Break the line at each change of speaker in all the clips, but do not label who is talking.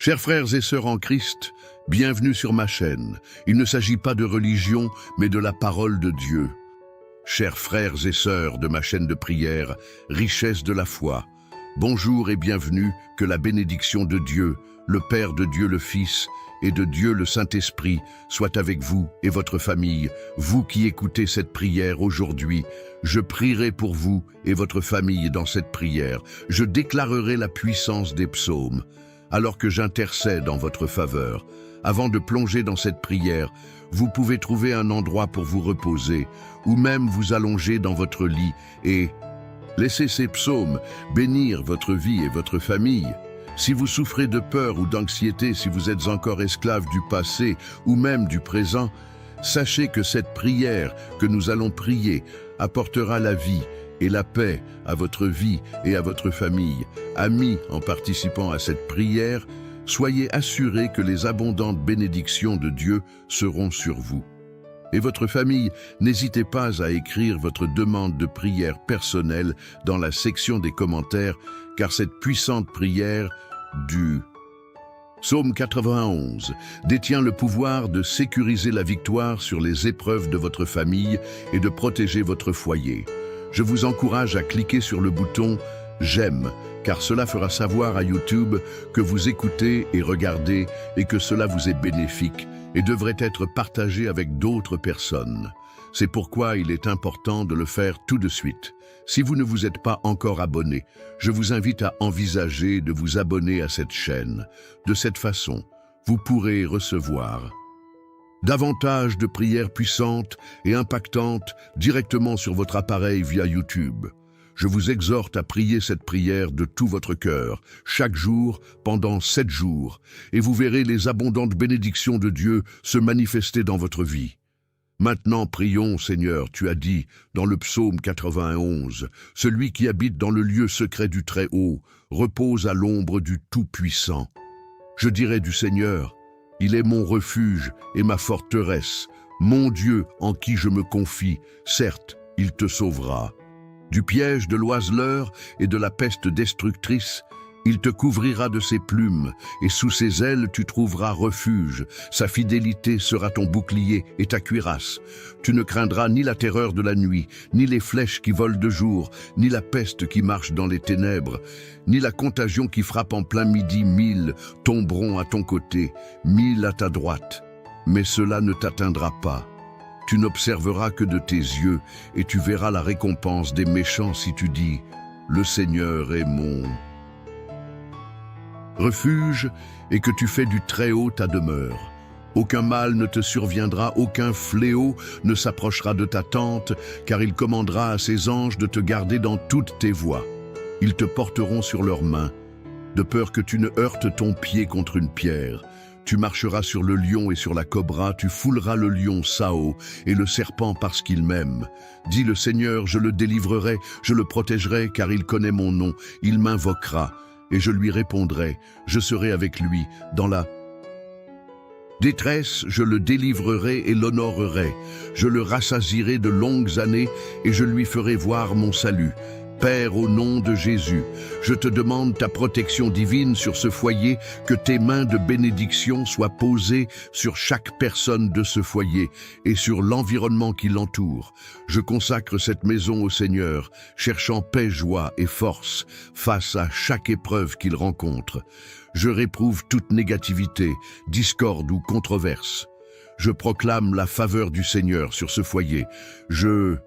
Chers frères et sœurs en Christ, bienvenue sur ma chaîne. Il ne s'agit pas de religion, mais de la parole de Dieu. Chers frères et sœurs de ma chaîne de prière, richesse de la foi, bonjour et bienvenue, que la bénédiction de Dieu, le Père de Dieu le Fils et de Dieu le Saint-Esprit soit avec vous et votre famille. Vous qui écoutez cette prière aujourd'hui, je prierai pour vous et votre famille dans cette prière. Je déclarerai la puissance des psaumes, alors que j'intercède en votre faveur. Avant de plonger dans cette prière, vous pouvez trouver un endroit pour vous reposer, ou même vous allonger dans votre lit et laisser ces psaumes bénir votre vie et votre famille. Si vous souffrez de peur ou d'anxiété, si vous êtes encore esclave du passé ou même du présent, sachez que cette prière que nous allons prier apportera la vie et la paix à votre vie et à votre famille. Amis, en participant à cette prière, soyez assurés que les abondantes bénédictions de Dieu seront sur vous. Et votre famille, n'hésitez pas à écrire votre demande de prière personnelle dans la section des commentaires, car cette puissante prière du Psaume 91 détient le pouvoir de sécuriser la victoire sur les épreuves de votre famille et de protéger votre foyer. Je vous encourage à cliquer sur le bouton « J'aime » car cela fera savoir à YouTube que vous écoutez et regardez et que cela vous est bénéfique et devrait être partagé avec d'autres personnes. C'est pourquoi il est important de le faire tout de suite. Si vous ne vous êtes pas encore abonné, je vous invite à envisager de vous abonner à cette chaîne. De cette façon, vous pourrez recevoir davantage de prières puissantes et impactantes directement sur votre appareil via YouTube. Je vous exhorte à prier cette prière de tout votre cœur, chaque jour, pendant 7 jours, et vous verrez les abondantes bénédictions de Dieu se manifester dans votre vie. Maintenant, prions, Seigneur, tu as dit dans le psaume 91, « Celui qui habite dans le lieu secret du Très-Haut repose à l'ombre du Tout-Puissant. » Je dirai du Seigneur, « Il est mon refuge et ma forteresse, mon Dieu en qui je me confie, certes, il te sauvera. » Du piège de l'oiseleur et de la peste destructrice, il te couvrira de ses plumes, et sous ses ailes tu trouveras refuge. Sa fidélité sera ton bouclier et ta cuirasse. Tu ne craindras ni la terreur de la nuit, ni les flèches qui volent de jour, ni la peste qui marche dans les ténèbres, ni la contagion qui frappe en plein midi. 1000 tomberont à ton côté, 1000 à ta droite, mais cela ne t'atteindra pas. Tu n'observeras que de tes yeux, et tu verras la récompense des méchants si tu dis « Le Seigneur est mon refuge, et que tu fais du Très-Haut ta demeure. Aucun mal ne te surviendra, aucun fléau ne s'approchera de ta tente, car il commandera à ses anges de te garder dans toutes tes voies. Ils te porteront sur leurs mains, de peur que tu ne heurtes ton pied contre une pierre. Tu marcheras sur le lion et sur la cobra, tu fouleras le lion Sao et le serpent parce qu'il m'aime. Dis le Seigneur, je le délivrerai, je le protégerai, car il connaît mon nom. Il m'invoquera, et je lui répondrai. Je serai avec lui dans la détresse, je le délivrerai et l'honorerai. Je le rassasierai de longues années, et je lui ferai voir mon salut. Père, au nom de Jésus, je te demande ta protection divine sur ce foyer, que tes mains de bénédiction soient posées sur chaque personne de ce foyer et sur l'environnement qui l'entoure. Je consacre cette maison au Seigneur, cherchant paix, joie et force face à chaque épreuve qu'il rencontre. Je réprouve toute négativité, discorde ou controverse. Je proclame la faveur du Seigneur sur ce foyer. Je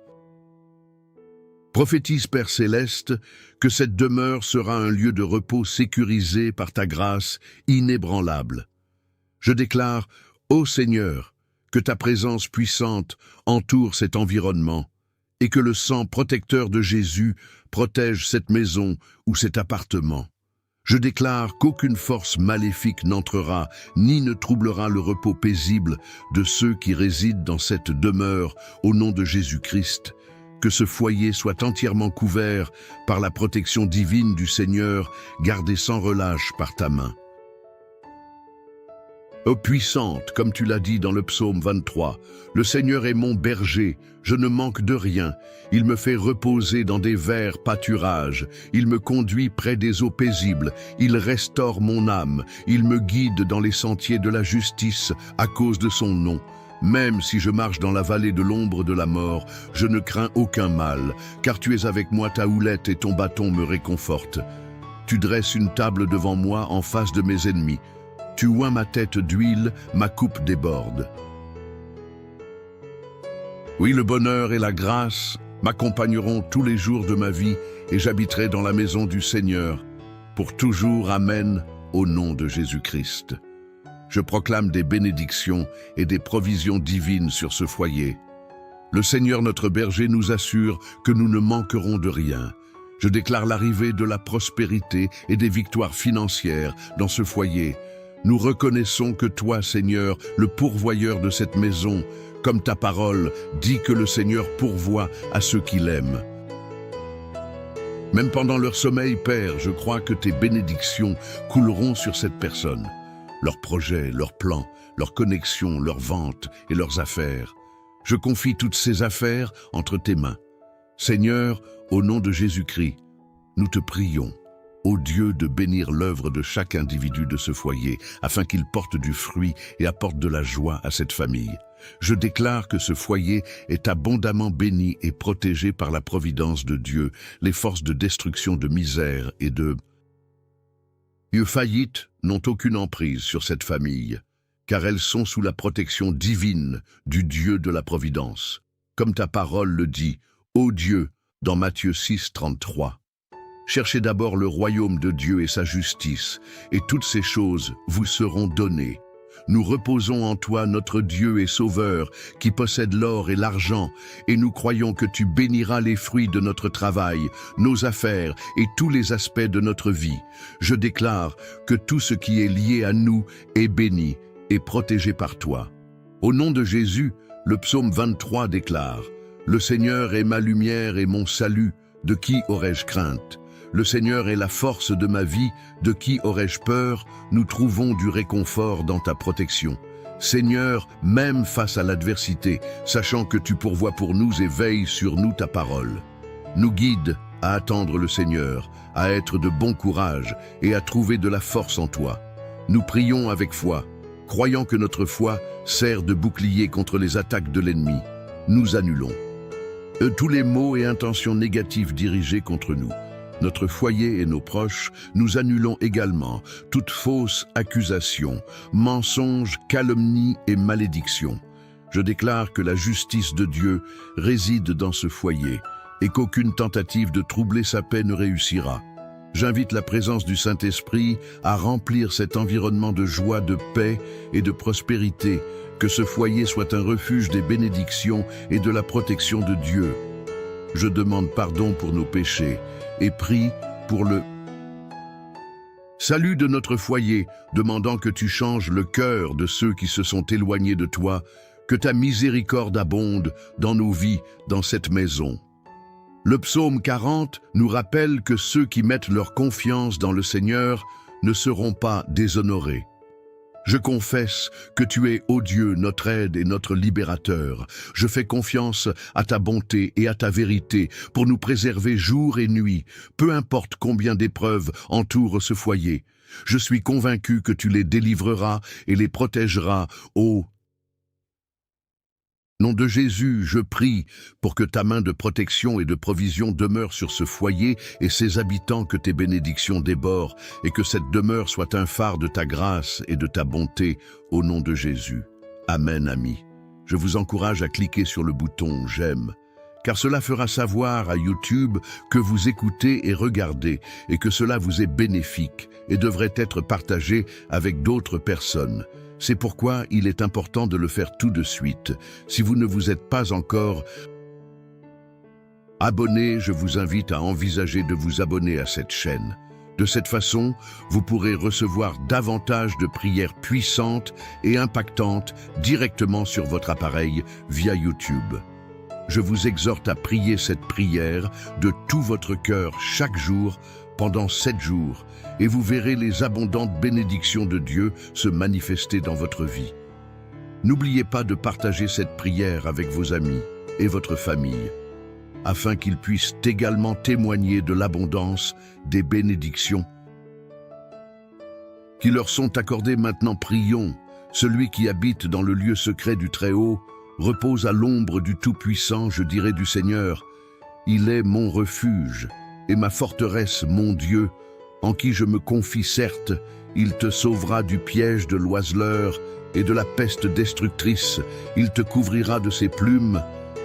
prophétise, Père Céleste, que cette demeure sera un lieu de repos sécurisé par ta grâce inébranlable. Je déclare, ô Seigneur, que ta présence puissante entoure cet environnement et que le sang protecteur de Jésus protège cette maison ou cet appartement. Je déclare qu'aucune force maléfique n'entrera ni ne troublera le repos paisible de ceux qui résident dans cette demeure au nom de Jésus-Christ. Que ce foyer soit entièrement couvert par la protection divine du Seigneur, gardé sans relâche par ta main. Ô puissante, comme tu l'as dit dans le psaume 23, le Seigneur est mon berger, je ne manque de rien. Il me fait reposer dans des verts pâturages, il me conduit près des eaux paisibles, il restaure mon âme, il me guide dans les sentiers de la justice à cause de son nom. Même si je marche dans la vallée de l'ombre de la mort, je ne crains aucun mal, car tu es avec moi, ta houlette et ton bâton me réconfortent. Tu dresses une table devant moi en face de mes ennemis. Tu oins ma tête d'huile, ma coupe déborde. Oui, le bonheur et la grâce m'accompagneront tous les jours de ma vie et j'habiterai dans la maison du Seigneur. Pour toujours, amen, au nom de Jésus-Christ. Je proclame des bénédictions et des provisions divines sur ce foyer. Le Seigneur notre berger nous assure que nous ne manquerons de rien. Je déclare l'arrivée de la prospérité et des victoires financières dans ce foyer. Nous reconnaissons que toi, Seigneur, le pourvoyeur de cette maison, comme ta parole dit que le Seigneur pourvoit à ceux qui l'aiment. Même pendant leur sommeil, Père, je crois que tes bénédictions couleront sur cette personne. Leurs projets, leurs plans, leurs connexions, leurs ventes et leurs affaires. Je confie toutes ces affaires entre tes mains. Seigneur, au nom de Jésus-Christ, nous te prions. Ô Dieu, de bénir l'œuvre de chaque individu de ce foyer, afin qu'il porte du fruit et apporte de la joie à cette famille. Je déclare que ce foyer est abondamment béni et protégé par la providence de Dieu, les forces de destruction, de misère et de faillite n'ont aucune emprise sur cette famille, car elles sont sous la protection divine du Dieu de la providence. Comme ta parole le dit, ô Dieu, dans Matthieu 6, 33. Cherchez d'abord le royaume de Dieu et sa justice, et toutes ces choses vous seront données. Nous reposons en toi, notre Dieu et Sauveur, qui possède l'or et l'argent, et nous croyons que tu béniras les fruits de notre travail, nos affaires et tous les aspects de notre vie. Je déclare que tout ce qui est lié à nous est béni et protégé par toi. Au nom de Jésus, le psaume 23 déclare « Le Seigneur est ma lumière et mon salut, de qui aurais-je crainte ? Le Seigneur est la force de ma vie, de qui aurais-je peur? Nous trouvons du réconfort dans ta protection. Seigneur, même face à l'adversité, sachant que tu pourvois pour nous et veilles sur nous ta parole. Nous guide à attendre le Seigneur, à être de bon courage et à trouver de la force en toi. Nous prions avec foi, croyant que notre foi sert de bouclier contre les attaques de l'ennemi. Nous annulons tous les maux et intentions négatives dirigés contre nous. Notre foyer et nos proches, nous annulons également toute fausse accusation, mensonge, calomnie et malédiction. Je déclare que la justice de Dieu réside dans ce foyer et qu'aucune tentative de troubler sa paix ne réussira. J'invite la présence du Saint-Esprit à remplir cet environnement de joie, de paix et de prospérité, que ce foyer soit un refuge des bénédictions et de la protection de Dieu. Je demande pardon pour nos péchés et prie pour le salut de notre foyer, demandant que tu changes le cœur de ceux qui se sont éloignés de toi, que ta miséricorde abonde dans nos vies, dans cette maison. Le psaume 40 nous rappelle que ceux qui mettent leur confiance dans le Seigneur ne seront pas déshonorés. Je confesse que tu es, ô Dieu, notre aide et notre libérateur. Je fais confiance à ta bonté et à ta vérité pour nous préserver jour et nuit, peu importe combien d'épreuves entourent ce foyer. Je suis convaincu que tu les délivreras et les protégeras, ô nom de Jésus, je prie pour que ta main de protection et de provision demeure sur ce foyer et ses habitants, que tes bénédictions débordent et que cette demeure soit un phare de ta grâce et de ta bonté, au nom de Jésus. Amen, amis. Je vous encourage à cliquer sur le bouton « J'aime », car cela fera savoir à YouTube que vous écoutez et regardez et que cela vous est bénéfique et devrait être partagé avec d'autres personnes. C'est pourquoi il est important de le faire tout de suite. Si vous ne vous êtes pas encore abonné, je vous invite à envisager de vous abonner à cette chaîne. De cette façon, vous pourrez recevoir davantage de prières puissantes et impactantes directement sur votre appareil via YouTube. Je vous exhorte à prier cette prière de tout votre cœur chaque jour pendant 7 jours, et vous verrez les abondantes bénédictions de Dieu se manifester dans votre vie. N'oubliez pas de partager cette prière avec vos amis et votre famille, afin qu'ils puissent également témoigner de l'abondance des bénédictions qui leur sont accordées. Maintenant prions. Celui qui habite dans le lieu secret du Très-Haut repose à l'ombre du Tout-Puissant. Je dirai du Seigneur, il est mon refuge et ma forteresse, mon Dieu, en qui je me confie. Certes, il te sauvera du piège de l'oiseleur et de la peste destructrice. Il te couvrira de ses plumes,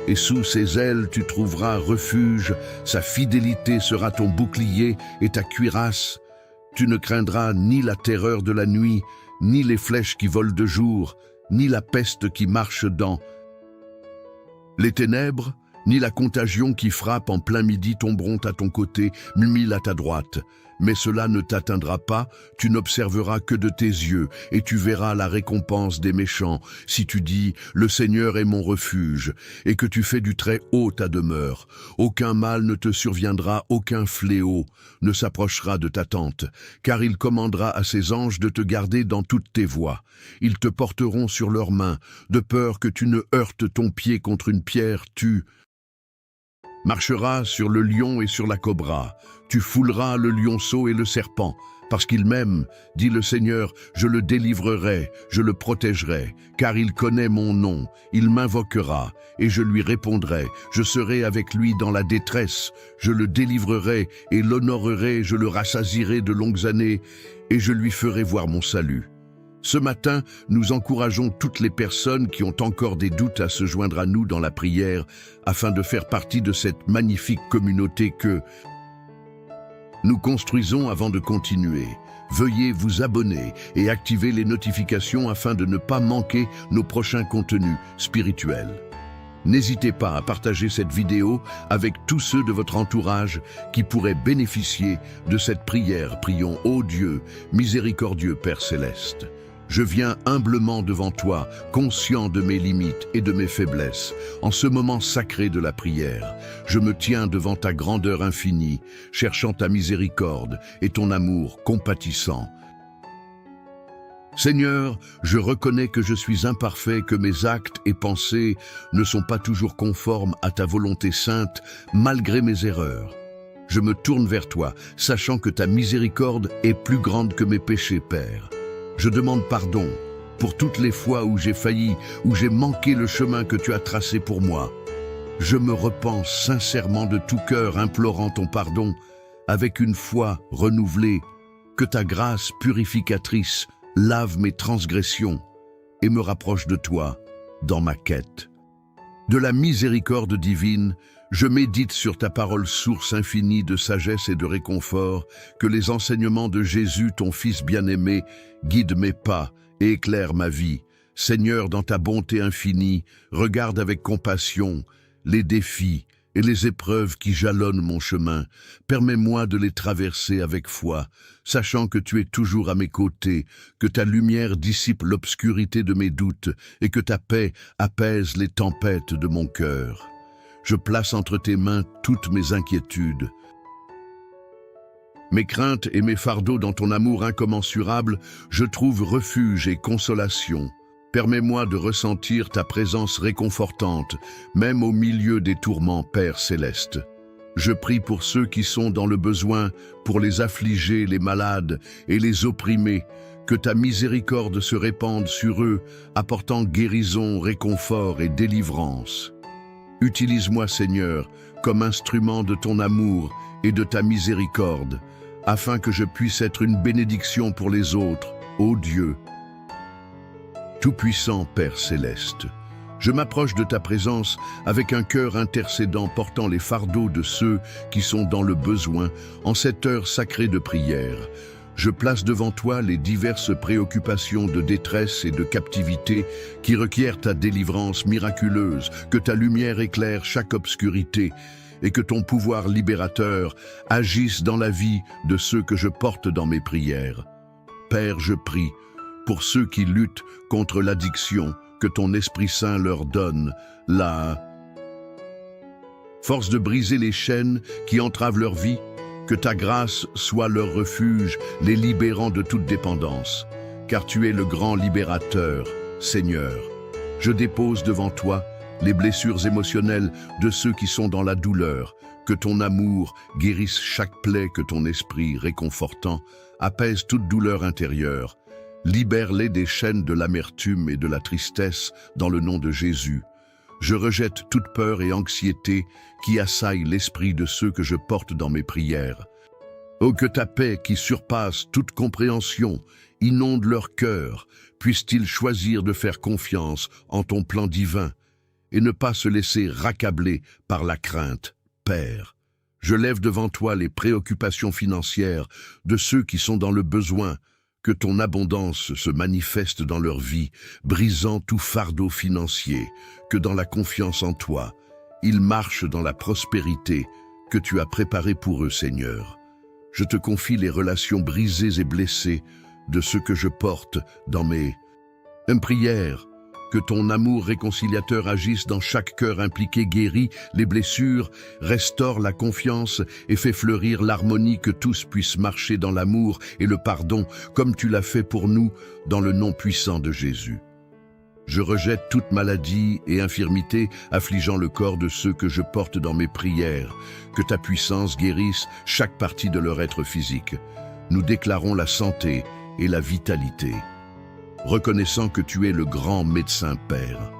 et sous ses ailes tu trouveras refuge. Sa fidélité sera ton bouclier et ta cuirasse. Tu ne craindras ni la terreur de la nuit, ni les flèches qui volent de jour, ni la peste qui marche dans les ténèbres, ni la contagion qui frappe en plein midi. Tomberont à ton côté, 1000 à ta droite, mais cela ne t'atteindra pas. Tu n'observeras que de tes yeux, et tu verras la récompense des méchants. Si tu dis « Le Seigneur est mon refuge », et que tu fais du Très-Haut ta demeure, aucun mal ne te surviendra, aucun fléau ne s'approchera de ta tente, car il commandera à ses anges de te garder dans toutes tes voies. Ils te porteront sur leurs mains, de peur que tu ne heurtes ton pied contre une pierre. Tu marcheras sur le lion et sur la cobra. Tu fouleras le lionceau et le serpent. Parce qu'il m'aime, dit le Seigneur, je le délivrerai, je le protégerai, car il connaît mon nom. Il m'invoquera, et je lui répondrai. Je serai avec lui dans la détresse. Je le délivrerai et l'honorerai, je le rassasierai de longues années, et je lui ferai voir mon salut. Ce matin, nous encourageons toutes les personnes qui ont encore des doutes à se joindre à nous dans la prière, afin de faire partie de cette magnifique communauté que nous construisons. Avant de continuer, veuillez vous abonner et activer les notifications afin de ne pas manquer nos prochains contenus spirituels. N'hésitez pas à partager cette vidéo avec tous ceux de votre entourage qui pourraient bénéficier de cette prière. Prions. Ô Dieu, miséricordieux Père Céleste, je viens humblement devant toi, conscient de mes limites et de mes faiblesses. En ce moment sacré de la prière, je me tiens devant ta grandeur infinie, cherchant ta miséricorde et ton amour compatissant. Seigneur, je reconnais que je suis imparfait, que mes actes et pensées ne sont pas toujours conformes à ta volonté sainte, malgré mes erreurs. Je me tourne vers toi, sachant que ta miséricorde est plus grande que mes péchés, Père. Je demande pardon pour toutes les fois où j'ai failli, où j'ai manqué le chemin que tu as tracé pour moi. Je me repens sincèrement de tout cœur, implorant ton pardon avec une foi renouvelée. Que ta grâce purificatrice lave mes transgressions et me rapproche de toi dans ma quête. De la miséricorde divine, je médite sur ta parole, source infinie de sagesse et de réconfort. Que les enseignements de Jésus, ton Fils bien-aimé, guident mes pas et éclairent ma vie. Seigneur, dans ta bonté infinie, regarde avec compassion les défis et les épreuves qui jalonnent mon chemin. Permets-moi de les traverser avec foi, sachant que tu es toujours à mes côtés, que ta lumière dissipe l'obscurité de mes doutes et que ta paix apaise les tempêtes de mon cœur. Je place entre tes mains toutes mes inquiétudes, mes craintes et mes fardeaux. Dans ton amour incommensurable, je trouve refuge et consolation. Permets-moi de ressentir ta présence réconfortante, même au milieu des tourments, Père Céleste. Je prie pour ceux qui sont dans le besoin, pour les affligés, les malades et les opprimés. Que ta miséricorde se répande sur eux, apportant guérison, réconfort et délivrance. Utilise-moi, Seigneur, comme instrument de ton amour et de ta miséricorde, afin que je puisse être une bénédiction pour les autres, ô Dieu. Tout-puissant Père Céleste, je m'approche de ta présence avec un cœur intercédant, portant les fardeaux de ceux qui sont dans le besoin en cette heure sacrée de prière. Je place devant toi les diverses préoccupations de détresse et de captivité qui requièrent ta délivrance miraculeuse. Que ta lumière éclaire chaque obscurité et que ton pouvoir libérateur agisse dans la vie de ceux que je porte dans mes prières. Père, je prie pour ceux qui luttent contre l'addiction, que ton Esprit Saint leur donne la force de briser les chaînes qui entravent leur vie. Que ta grâce soit leur refuge, les libérant de toute dépendance. Car tu es le grand libérateur, Seigneur. Je dépose devant toi les blessures émotionnelles de ceux qui sont dans la douleur. Que ton amour guérisse chaque plaie, que ton esprit réconfortant apaise toute douleur intérieure. Libère-les des chaînes de l'amertume et de la tristesse dans le nom de Jésus. Je rejette toute peur et anxiété qui assaillent l'esprit de ceux que je porte dans mes prières. Oh, que ta paix qui surpasse toute compréhension inonde leur cœur, puissent-ils choisir de faire confiance en ton plan divin et ne pas se laisser raccabler par la crainte. Père, je lève devant toi les préoccupations financières de ceux qui sont dans le besoin, que ton abondance se manifeste dans leur vie, brisant tout fardeau financier, que dans la confiance en toi, ils marchent dans la prospérité que tu as préparée pour eux, Seigneur. Je te confie les relations brisées et blessées de ceux que je porte dans mes prières. Que ton amour réconciliateur agisse dans chaque cœur impliqué, guérit les blessures, restaure la confiance et fait fleurir l'harmonie, que tous puissent marcher dans l'amour et le pardon, comme tu l'as fait pour nous, dans le nom puissant de Jésus. Je rejette toute maladie et infirmité affligeant le corps de ceux que je porte dans mes prières. Que ta puissance guérisse chaque partie de leur être physique. Nous déclarons la santé et la vitalité, reconnaissant que tu es le grand médecin Père.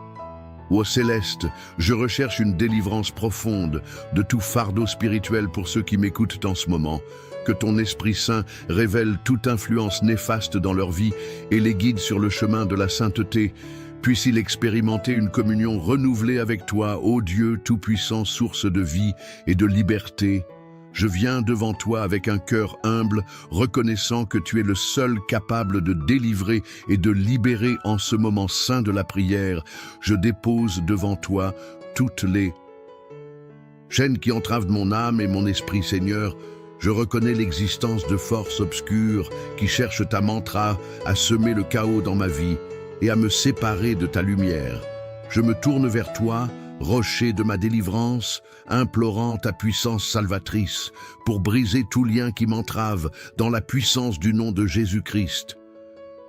Ô Céleste, je recherche une délivrance profonde de tout fardeau spirituel pour ceux qui m'écoutent en ce moment. Que ton Esprit Saint révèle toute influence néfaste dans leur vie et les guide sur le chemin de la sainteté. Puisse-il expérimenter une communion renouvelée avec toi, ô Dieu Tout-Puissant, source de vie et de liberté. Je viens devant toi avec un cœur humble, reconnaissant que tu es le seul capable de délivrer et de libérer en ce moment saint de la prière. Je dépose devant toi toutes les chaînes qui entravent mon âme et mon esprit, Seigneur. Je reconnais l'existence de forces obscures qui cherchent à mantra à semer le chaos dans ma vie et à me séparer de ta lumière. Je me tourne vers toi, rocher de ma délivrance, implorant ta puissance salvatrice pour briser tout lien qui m'entrave dans la puissance du nom de Jésus-Christ.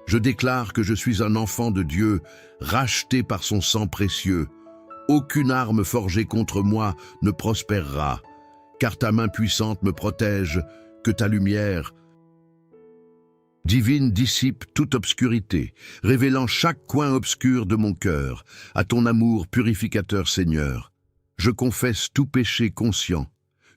Je déclare que je suis un enfant de Dieu, racheté par son sang précieux. Aucune arme forgée contre moi ne prospérera, car ta main puissante me protège, que ta lumière divine dissipe toute obscurité, révélant chaque coin obscur de mon cœur, à ton amour purificateur, Seigneur. Je confesse tout péché conscient,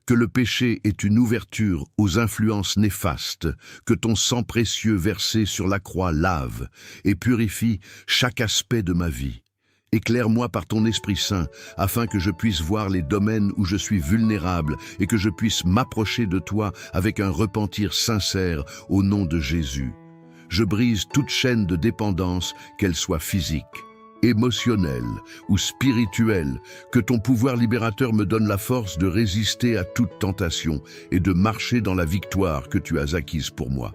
que le péché est une ouverture aux influences néfastes, que ton sang précieux versé sur la croix lave et purifie chaque aspect de ma vie. Éclaire-moi par ton Esprit Saint, afin que je puisse voir les domaines où je suis vulnérable et que je puisse m'approcher de toi avec un repentir sincère au nom de Jésus. Je brise toute chaîne de dépendance, qu'elle soit physique, émotionnelle ou spirituelle, que ton pouvoir libérateur me donne la force de résister à toute tentation et de marcher dans la victoire que tu as acquise pour moi.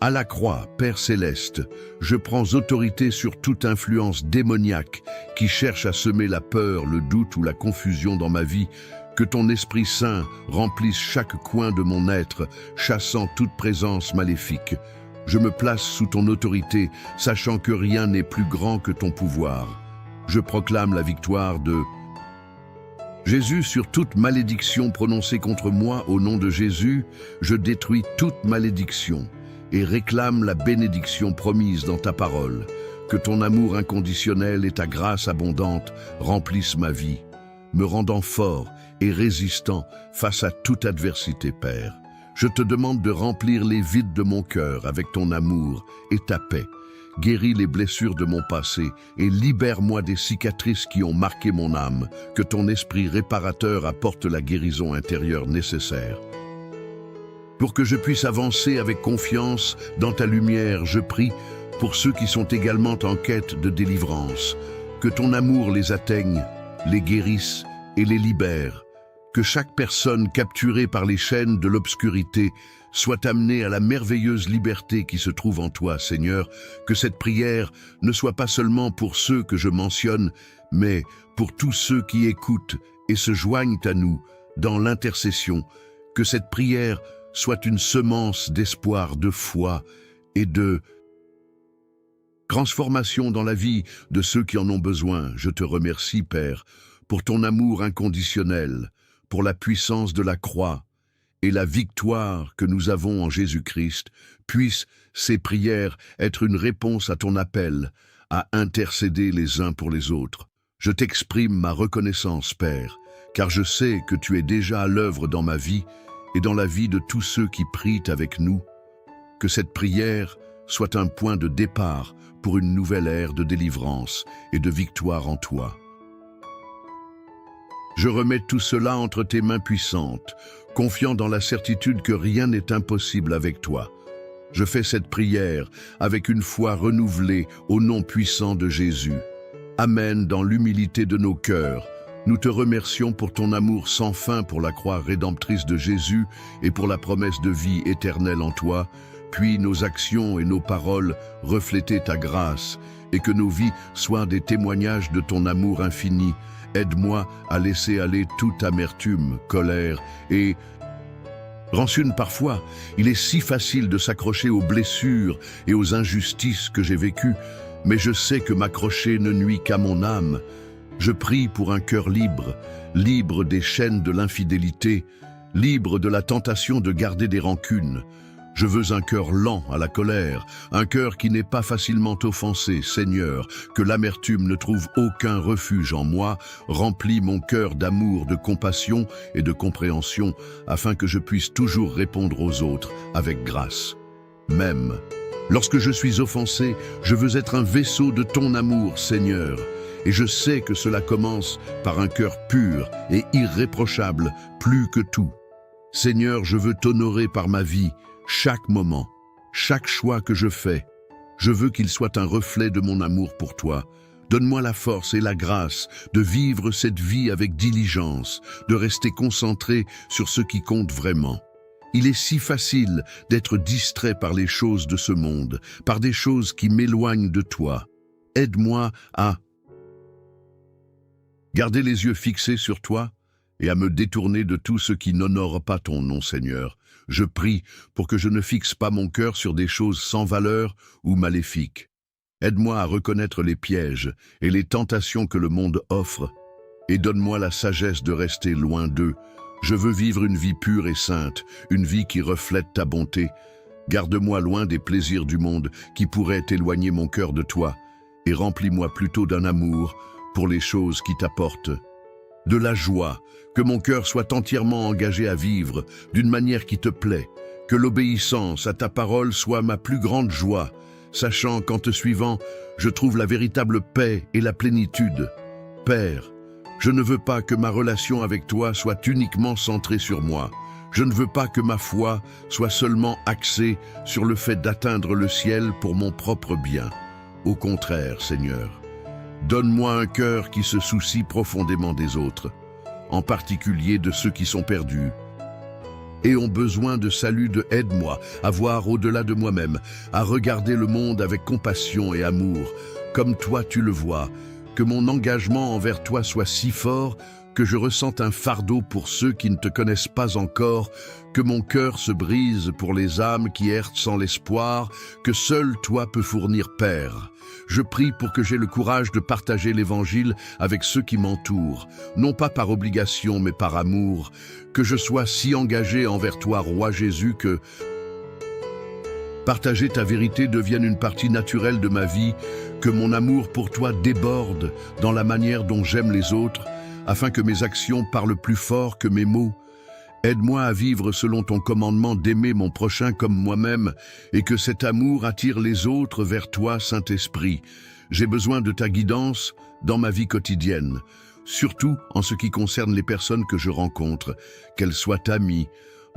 À la croix, Père Céleste, je prends autorité sur toute influence démoniaque qui cherche à semer la peur, le doute ou la confusion dans ma vie. Que ton Esprit Saint remplisse chaque coin de mon être, chassant toute présence maléfique. Je me place sous ton autorité, sachant que rien n'est plus grand que ton pouvoir. Je proclame la victoire de Jésus sur toute malédiction prononcée contre moi. Au nom de Jésus, je détruis toute malédiction et réclame la bénédiction promise dans ta parole. Que ton amour inconditionnel et ta grâce abondante remplissent ma vie, me rendant fort et résistant face à toute adversité, Père. Je te demande de remplir les vides de mon cœur avec ton amour et ta paix. Guéris les blessures de mon passé et libère-moi des cicatrices qui ont marqué mon âme. Que ton esprit réparateur apporte la guérison intérieure nécessaire. Pour que je puisse avancer avec confiance dans ta lumière, je prie pour ceux qui sont également en quête de délivrance. Que ton amour les atteigne, les guérisse et les libère. Que chaque personne capturée par les chaînes de l'obscurité soit amenée à la merveilleuse liberté qui se trouve en toi, Seigneur. Que cette prière ne soit pas seulement pour ceux que je mentionne, mais pour tous ceux qui écoutent et se joignent à nous dans l'intercession. Que cette prière soit une semence d'espoir, de foi et de transformation dans la vie de ceux qui en ont besoin. Je te remercie, Père, pour ton amour inconditionnel, pour la puissance de la croix et la victoire que nous avons en Jésus-Christ. Puissent ces prières être une réponse à ton appel à intercéder les uns pour les autres. Je t'exprime ma reconnaissance, Père, car je sais que tu es déjà à l'œuvre dans ma vie et dans la vie de tous ceux qui prient avec nous. Que cette prière soit un point de départ pour une nouvelle ère de délivrance et de victoire en toi. Je remets tout cela entre tes mains puissantes, confiant dans la certitude que rien n'est impossible avec toi. Je fais cette prière avec une foi renouvelée au nom puissant de Jésus. Amen. Dans l'humilité de nos cœurs, nous te remercions pour ton amour sans fin pour la croix rédemptrice de Jésus et pour la promesse de vie éternelle en toi. Puis nos actions et nos paroles refléter ta grâce et que nos vies soient des témoignages de ton amour infini. Aide-moi à laisser aller toute amertume, colère et rancune. Parfois, il est si facile de s'accrocher aux blessures et aux injustices que j'ai vécues, mais je sais que m'accrocher ne nuit qu'à mon âme. Je prie pour un cœur libre, libre des chaînes de l'infidélité, libre de la tentation de garder des rancunes. Je veux un cœur lent à la colère, un cœur qui n'est pas facilement offensé. Seigneur, que l'amertume ne trouve aucun refuge en moi. Remplis mon cœur d'amour, de compassion et de compréhension, afin que je puisse toujours répondre aux autres avec grâce. Même lorsque je suis offensé, je veux être un vaisseau de ton amour, Seigneur. Et je sais que cela commence par un cœur pur et irréprochable, plus que tout. Seigneur, je veux t'honorer par ma vie, chaque moment, chaque choix que je fais. Je veux qu'il soit un reflet de mon amour pour toi. Donne-moi la force et la grâce de vivre cette vie avec diligence, de rester concentré sur ce qui compte vraiment. Il est si facile d'être distrait par les choses de ce monde, par des choses qui m'éloignent de toi. Aide-moi à garder les yeux fixés sur toi et à me détourner de tout ce qui n'honore pas ton nom, Seigneur. Je prie pour que je ne fixe pas mon cœur sur des choses sans valeur ou maléfiques. Aide-moi à reconnaître les pièges et les tentations que le monde offre, et donne-moi la sagesse de rester loin d'eux. Je veux vivre une vie pure et sainte, une vie qui reflète ta bonté. Garde-moi loin des plaisirs du monde qui pourraient éloigner mon cœur de toi, et remplis-moi plutôt d'un amour pour les choses qui t'apportent de la joie, que mon cœur soit entièrement engagé à vivre d'une manière qui te plaît, que l'obéissance à ta parole soit ma plus grande joie, sachant qu'en te suivant, je trouve la véritable paix et la plénitude. Père, je ne veux pas que ma relation avec toi soit uniquement centrée sur moi. Je ne veux pas que ma foi soit seulement axée sur le fait d'atteindre le ciel pour mon propre bien. Au contraire, Seigneur, donne-moi un cœur qui se soucie profondément des autres, en particulier de ceux qui sont perdus et ont besoin de salut. Aide-moi à voir au-delà de moi-même, à regarder le monde avec compassion et amour, comme toi tu le vois, que mon engagement envers toi soit si fort que je ressente un fardeau pour ceux qui ne te connaissent pas encore, que mon cœur se brise pour les âmes qui errent sans l'espoir, que seul toi peux fournir, Père. Je prie pour que j'aie le courage de partager l'Évangile avec ceux qui m'entourent, non pas par obligation mais par amour, que je sois si engagé envers toi, Roi Jésus, que partager ta vérité devienne une partie naturelle de ma vie, que mon amour pour toi déborde dans la manière dont j'aime les autres, afin que mes actions parlent plus fort que mes mots. Aide-moi à vivre selon ton commandement d'aimer mon prochain comme moi-même, et que cet amour attire les autres vers toi, Saint-Esprit. J'ai besoin de ta guidance dans ma vie quotidienne, surtout en ce qui concerne les personnes que je rencontre, qu'elles soient amies,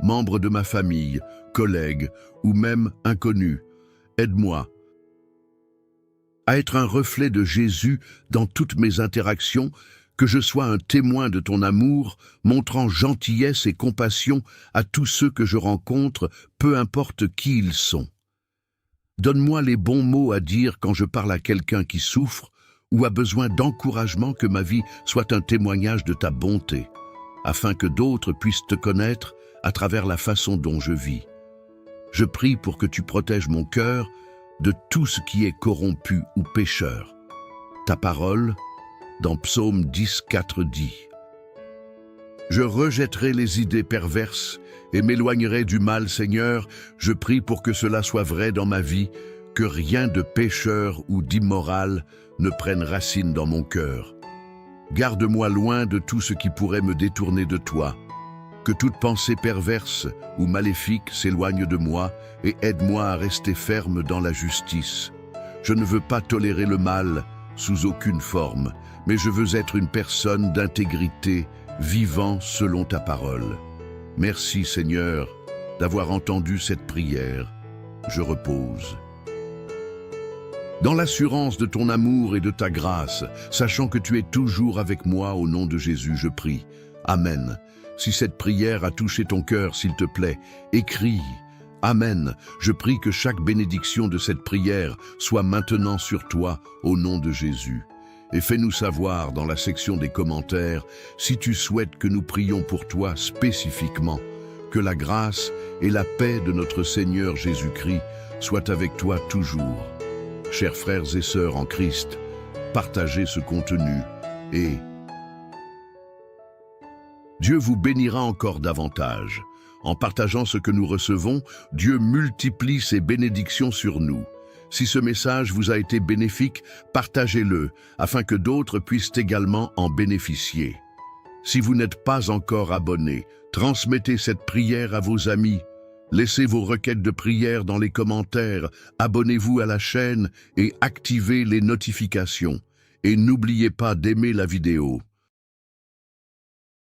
membres de ma famille, collègues ou même inconnus. Aide-moi à être un reflet de Jésus dans toutes mes interactions, que je sois un témoin de ton amour, montrant gentillesse et compassion à tous ceux que je rencontre, peu importe qui ils sont. Donne-moi les bons mots à dire quand je parle à quelqu'un qui souffre ou a besoin d'encouragement, que ma vie soit un témoignage de ta bonté, afin que d'autres puissent te connaître à travers la façon dont je vis. Je prie pour que tu protèges mon cœur de tout ce qui est corrompu ou pécheur. Ta parole, dans Psaume 10,4 dit: Je rejetterai les idées perverses et m'éloignerai du mal, Seigneur. Je prie pour que cela soit vrai dans ma vie, que rien de pécheur ou d'immoral ne prenne racine dans mon cœur. Garde-moi loin de tout ce qui pourrait me détourner de toi. Que toute pensée perverse ou maléfique s'éloigne de moi et aide-moi à rester ferme dans la justice. Je ne veux pas tolérer le mal sous aucune forme, mais je veux être une personne d'intégrité, vivant selon ta parole. Merci Seigneur d'avoir entendu cette prière. Je repose dans l'assurance de ton amour et de ta grâce, sachant que tu es toujours avec moi. Au nom de Jésus, je prie. Amen. Si cette prière a touché ton cœur, s'il te plaît, écris « Amen ». Je prie que chaque bénédiction de cette prière soit maintenant sur toi, au nom de Jésus. Et fais-nous savoir dans la section des commentaires si tu souhaites que nous prions pour toi spécifiquement. Que la grâce et la paix de notre Seigneur Jésus-Christ soient avec toi toujours. Chers frères et sœurs en Christ, partagez ce contenu et Dieu vous bénira encore davantage. En partageant ce que nous recevons, Dieu multiplie ses bénédictions sur nous. Si ce message vous a été bénéfique, partagez-le, afin que d'autres puissent également en bénéficier. Si vous n'êtes pas encore abonné, transmettez cette prière à vos amis. Laissez vos requêtes de prière dans les commentaires, abonnez-vous à la chaîne et activez les notifications. Et n'oubliez pas d'aimer la vidéo.